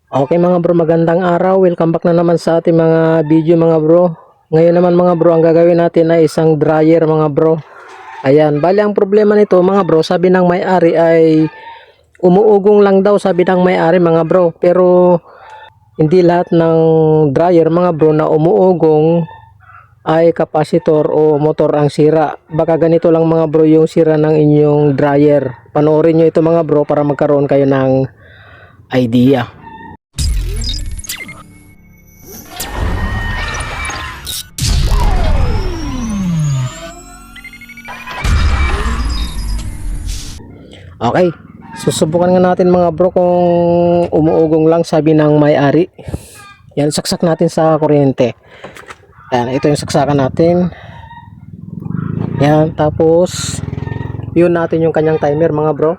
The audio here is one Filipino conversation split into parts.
Okay mga bro, magandang araw. Welcome back na naman sa ating mga video mga bro. Ngayon naman mga bro, ang gagawin natin ay isang dryer mga bro. Ayan, bali ang problema nito mga bro, sabi ng may-ari ay umuugong lang daw, sabi ng may-ari mga bro. Pero hindi lahat ng dryer mga bro na umuugong ay kapasitor o motor ang sira. Baka ganito lang mga bro yung sira ng inyong dryer. Panoorin nyo ito mga bro para magkaroon kayo ng idea. Okay, susubukan nga natin mga bro kung umuugong lang, sabi ng may-ari. Yan, saksak natin sa kuryente. Yan, ito yung saksakan natin. Yan, tapos yun natin yung kanyang timer mga bro.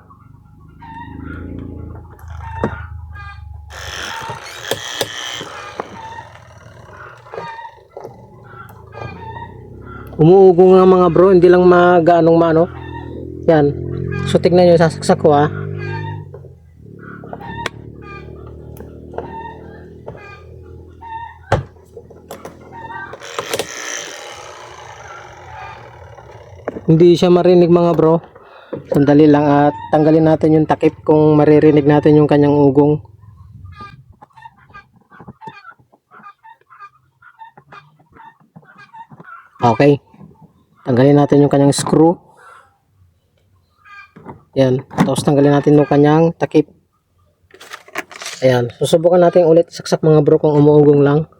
Umuugong nga mga bro, hindi lang magaanong maano. Yan, so tignan nyo, sasaksak ko ha. Hindi siya marinig mga bro. Sandali lang at tanggalin natin yung takip kung maririnig natin yung kanyang ugong. Okay, tanggalin natin yung kanyang screw. Yan, tapos tanggalin natin yung kanyang takip. Ayan, susubukan natin ulit saksak mga bro kung umuugong lang.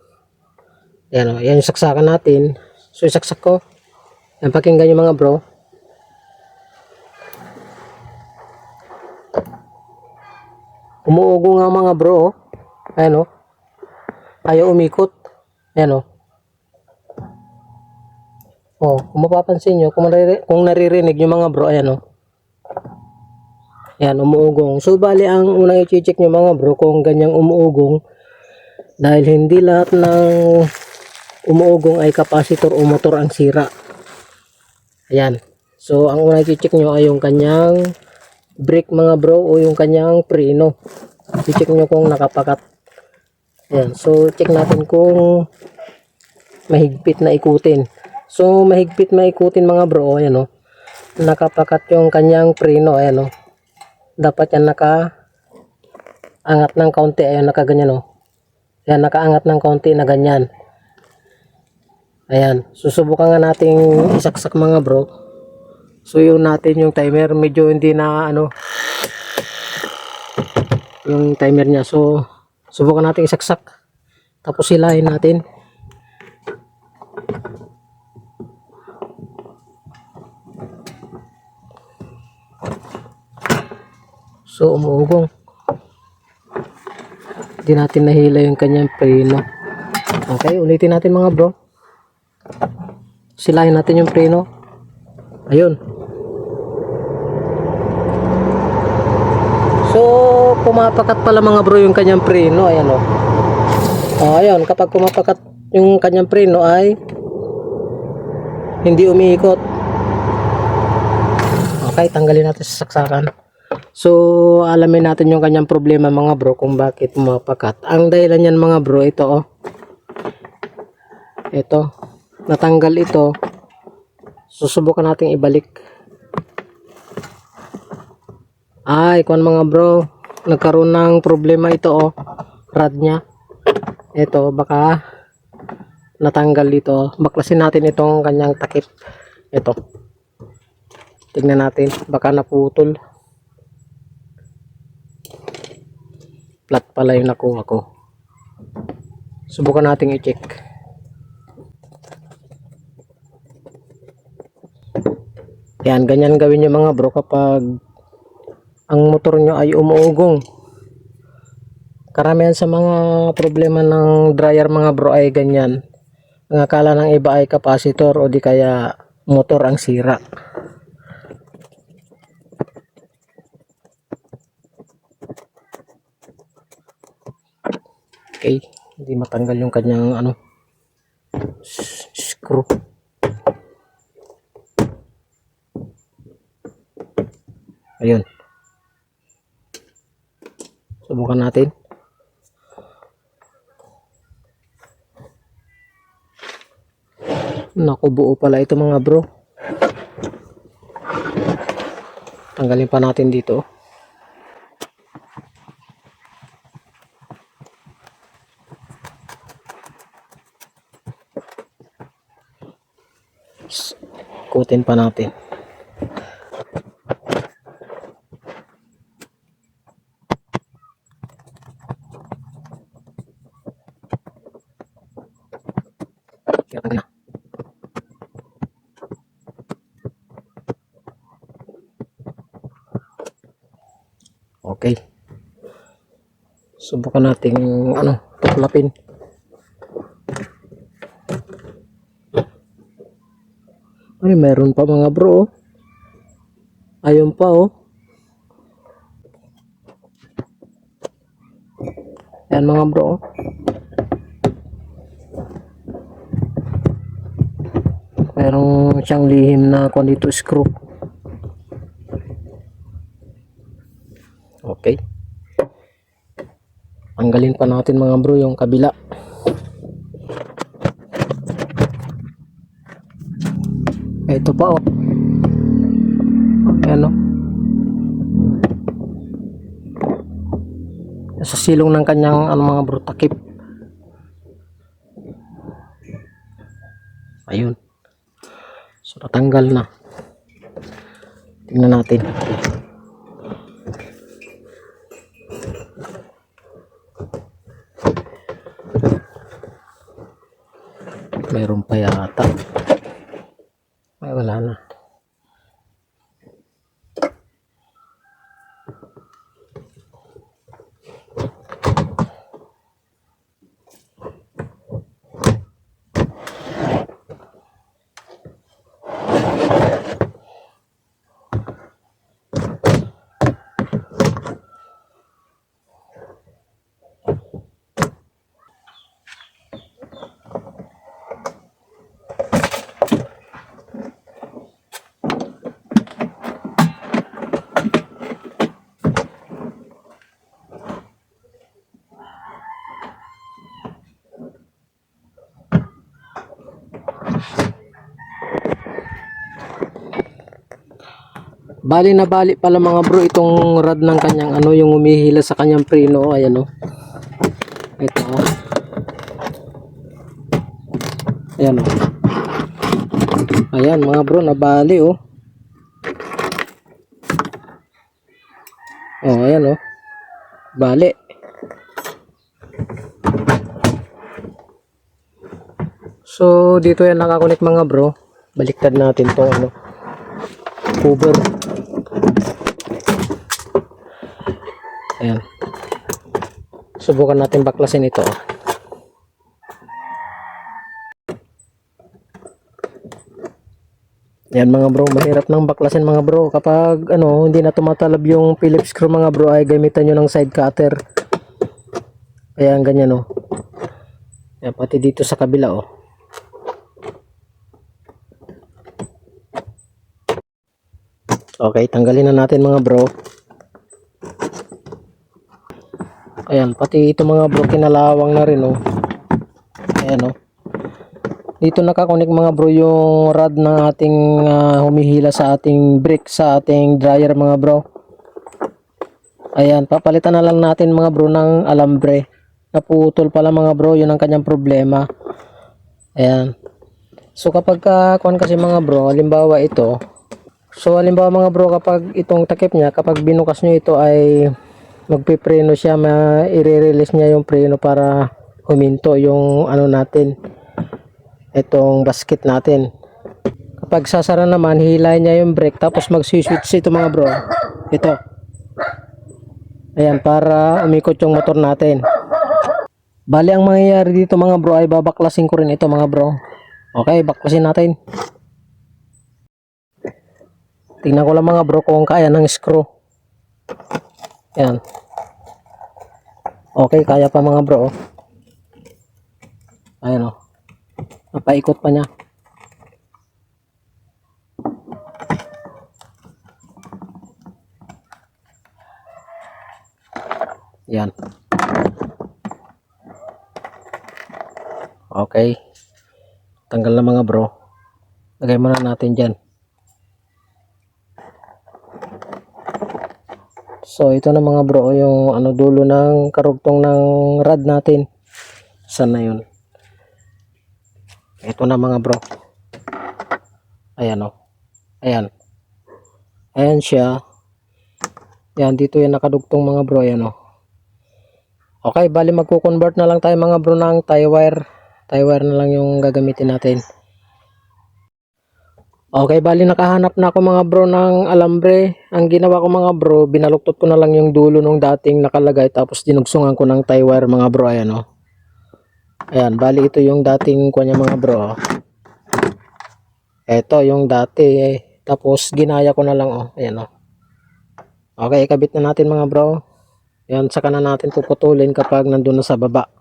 Ayan, yan yung saksakan natin. So isaksak ko. Yan, pakinggan nyo mga bro. Umuugong nga mga bro. Ayan o. Ayaw umikot. Ayan o. Kung mapapansin nyo, kung naririnig nyo mga bro, ayan o. Ayan, umuugong. So bali ang unang i-check nyo mga bro kung ganyang umuugong, dahil hindi lahat ng umuugong ay kapasitor o motor ang sira. Ayan. So ang unang i-check nyo ay yung kanyang brake mga bro o yung kanyang preno. I-check nyo kung nakapakat. Ayan. So check natin kung mahigpit na ikutin. So mahigpit na ikutin mga bro. Ayan o. Nakapakat yung kanyang preno. Ayan o. Dapat yan nakaangat ng kaunti. Ayan, nakaganyan o. Ayan, nakaangat ng kaunti na ganyan. Ayan, susubukan nga nating isaksak mga bro. So yun natin yung timer, medyo hindi na ano yung timer niya. So subukan nating isaksak. Tapos hilahin natin. So umuugong. Hindi natin nahila yung kanyang preno. Okay, ulitin natin mga bro. Silahin natin yung preno. Ayun. So pumapakat pala mga bro yung kanyang preno. Ayan o. Ayun, kapag pumapakat yung kanyang preno ay hindi umiikot. Okay, tanggalin natin sa saksakan. So alamin natin yung kanyang problema mga bro kung bakit pumapakat. Ang dahilan yan mga bro, ito o. Ito, natanggal ito. Susubukan natin ibalik. Ay, kung mga bro, nagkaroon ng problema ito o, rod nya. Ito, baka natanggal dito. Baklasin natin itong kanyang takip. Ito, tignan natin, baka naputol. Flat pala yung nakuha ko. Subukan natin i-check. Yan, ganyan gawin nyo mga bro kapag ang motor nyo ay umuugong. Karamihan sa mga problema ng dryer mga bro ay ganyan. Ang akala ng iba ay kapasitor o di kaya motor ang sira. Okay, hindi matanggal yung kanyang ano, screw. Ayun. Subukan natin. Naku, buo pala ito mga bro. Tanggalin pa natin dito. Ikutin pa natin. Okay. Subukan nating tuklapin. Ay, meron pa mga bro. Ayun pa oh. Yan mga bro. Meron siyang lihim na kung dito screw. Okay. Tanggalin pa natin mga bro yung kabila. Ito pa oh. Ayan oh. Sa silong ng kanyang mga bro takip. Ayun. So natanggal na. Tingnan natin. Meron pa yata. Ay, wala na. Bali na bali pala mga bro itong rod ng kanyang yung humihila sa kanyang preno. Ayan oh. Ito oh. Ayan oh. Ayan mga bro, nabali oh. Oh, ayan oh. Bali. So dito yan nakakunik mga bro. Baliktad natin tong cover. Ayan. Subukan natin baklasin ito. Ayan mga bro, mahirap nang baklasin mga bro. Kapag hindi na tumatalab yung Phillips screw mga bro, ay gamitan nyo ng side cutter. Ayan, ganyan oh. Ayan, pati dito sa kabila oh. Okay, tanggalin na natin mga bro. Ayan, pati ito mga bro, kinalawang na rin oh. Ayan oh. Dito nakakonek mga bro yung rod ng ating humihila sa ating brake, sa ating dryer mga bro. Ayan, papalitan na lang natin mga bro ng alambre. Naputol pala mga bro, yun ang kanyang problema. Ayan. So kapag kuan kasi mga bro, halimbawa ito. So halimbawa mga bro, kapag itong takip niya, kapag binukas nyo ito ay magpipreno siya, i-release niya yung preno para huminto yung natin, itong basket natin. Kapag sasara naman, hilahin niya yung brake, tapos mag-switch ito mga bro. Ito. Ayan, para umikot yung motor natin. Bali ang mangyayari dito mga bro ay babaklasin ko rin ito mga bro. Okay, baklasin natin. Tingnan ko lang mga bro kung kaya ng screw. Ayan. Okay, kaya pa mga bro. Ayan o. Napaikot pa niya. Yan. Okay. Tanggal na mga bro. Lagay muna natin dyan. So ito na mga bro yung ano dulo ng karugtong ng rod natin. Saan na yun? Ito na mga bro. Ayan o. Ayan. Ayan siya. Yan dito yung nakadugtong mga bro. Ayan o. Okay, bali magko-convert na lang tayo mga bro ng tie wire. Tie wire na lang yung gagamitin natin. Okay, bali nakahanap na ako mga bro ng alambre. Ang ginawa ko mga bro, binaluktot ko na lang yung dulo nung dating nakalagay tapos dinugsungan ko ng tie wire mga bro. Ayan o. Ayan, bali ito yung dating kunya mga bro. Ito yung dati tapos ginaya ko na lang o. Ayan o. Okay, ikabit na natin mga bro. Ayan, saka na natin puputulin kapag nandun na sa baba.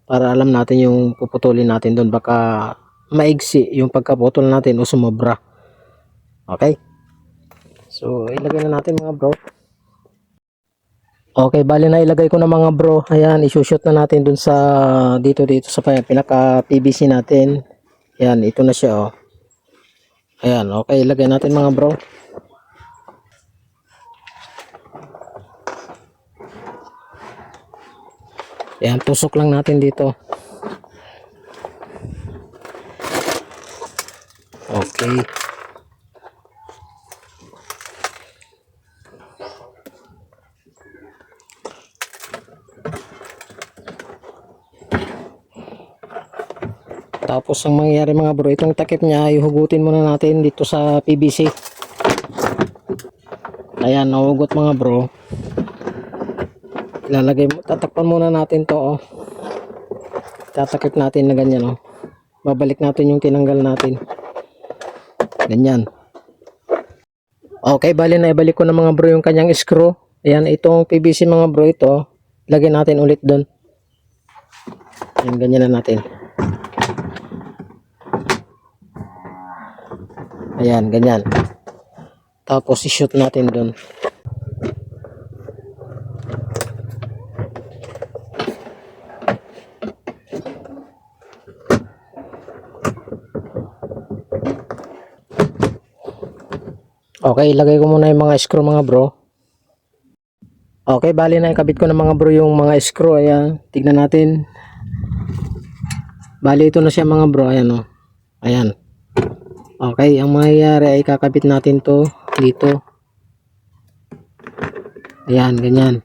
Para alam natin yung puputulin natin doon. Baka maigsi yung pagkaputol natin o sumobra. Okay. So, ilagay na natin mga bro. Okay, bali na ilagay ko na mga bro. Ayan, isushoot na natin dun sa dito sa pinaka PVC natin. Ayan, ito na siya oh. Ayan, okay, ilagay natin mga bro. Ayan, tusok lang natin dito. Okay. Tapos ang mangyayari mga bro, itong takip niya ihugutin muna natin dito sa PVC. Ayan, nahugot mga bro. Ilalagay mo, tatakpan muna natin to oh. Tatakip natin na ganyan oh. Babalik natin yung tinanggal natin. Ganyan. Okay, bali na ibalik ko na mga bro yung kanyang screw. Ayan, itong PVC mga bro ito, lagyan natin ulit doon. Ayan, ganyan na natin. Ayan, ganyan. Tapos i-shoot natin doon. Okay, ilagay ko muna yung mga screw mga bro. Okay, bali na ikabit ko na mga bro yung mga screw. Ayan, tignan natin. Bali ito na siya mga bro. Ayan o. Ayan. Okay, ang mangyayari ay kakabit natin to dito. Ayan, ganyan.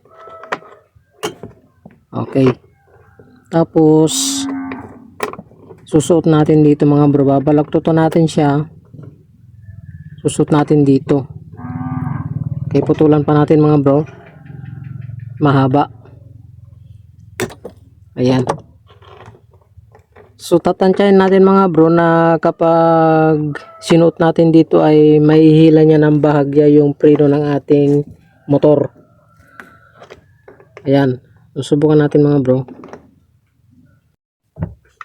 Okay. Tapos susuot natin dito mga bro. Babalaktuto natin siya. Susuot natin dito. Okay, putulan pa natin mga bro. Mahaba. Ayan. So tatantyahin natin mga bro na kapag sinuot natin dito ay mahihila niya ng bahagya yung preno ng ating motor. Ayan. Susubukan natin mga bro.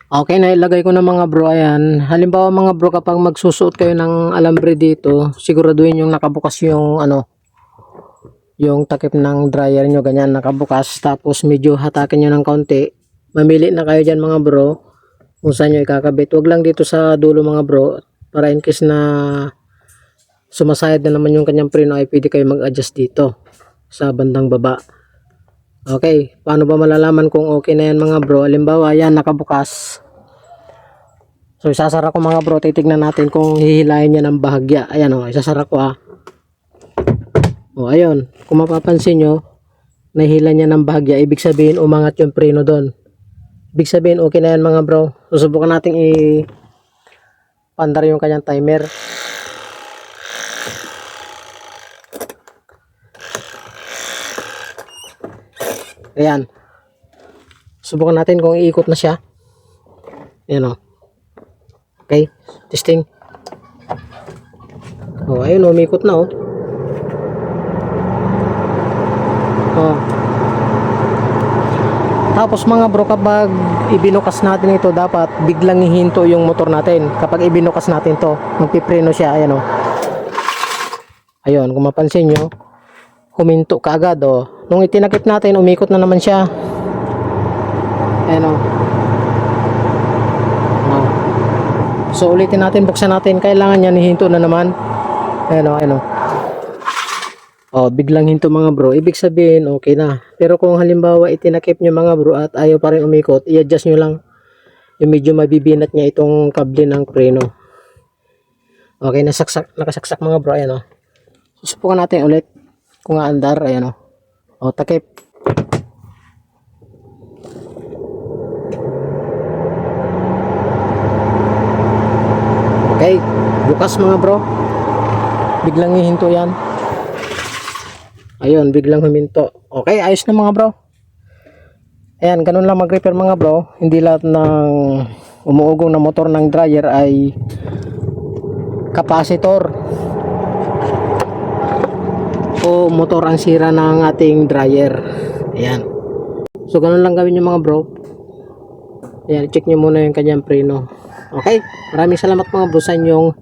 Okay, nailagay ko na mga bro. Ayan. Halimbawa mga bro, kapag magsusuot kayo ng alambre dito, siguraduhin yung nakabukas yung ano, yung takip ng dryer nyo, ganyan nakabukas. Tapos medyo hatakin nyo ng kaunti. Mamili na kayo dyan mga bro kung saan nyo ikakabit. Huwag lang dito sa dulo mga bro, para in case na sumasayad na naman yung kanyang preno ay pwede kayo mag-adjust dito sa bandang baba. Okay, paano ba malalaman kung okay na yan mga bro? Halimbawa yan nakabukas. So isasara ko mga bro, titignan natin kung hihilayin niya ng bahagya. Ayan o, isasara ko ah. O ayun, kung mapapansin nyo, nahila niya ng bahagya, ibig sabihin umangat yung preno doon. Ibig sabihin okay na yan mga bro. Susubukan natin i-pandar yung kanyang timer. Ayan. Subukan natin kung iikot na siya. Ayan o. Okay, testing. O ayun o, umiikot na o. Tapos mga bro, kapag ibinukas natin ito, dapat biglang hihinto yung motor natin. Kapag ibinukas natin to, magpipreno siya. Ayan o. Ayun, kung mapansin nyo, huminto kaagad o. Nung itinakip natin, umikot na naman siya. Ayan o. So ulitin natin, buksan natin. Kailangan yan hihinto na naman. Ayan o, ayan o. Oh, biglang hinto mga bro. Ibig sabihin, okay na. Pero kung halimbawa itinakip nyo mga bro at ayaw pa rin umikot, i-adjust nyo lang. Yung medyo mabibinat niya itong kable ng preno. Okay, nakasaksak mga bro. Ayan o. Susubukan natin ulit. Kung aandar, ayan o. O, takip. Okay, bukas mga bro. Biglang hihinto yan. Ayun, biglang huminto. Okay, ayos na mga bro. Ayan, ganun lang mag-repair mga bro. Hindi lahat ng umuugong na motor ng dryer ay capacitor o motor ang sira ng ating dryer. Ayan. So, ganun lang gawin nyo mga bro. Ayan, check nyo muna yung kanyang preno. Okay, maraming salamat mga bro sa inyong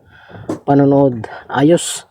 panonood. Ayos.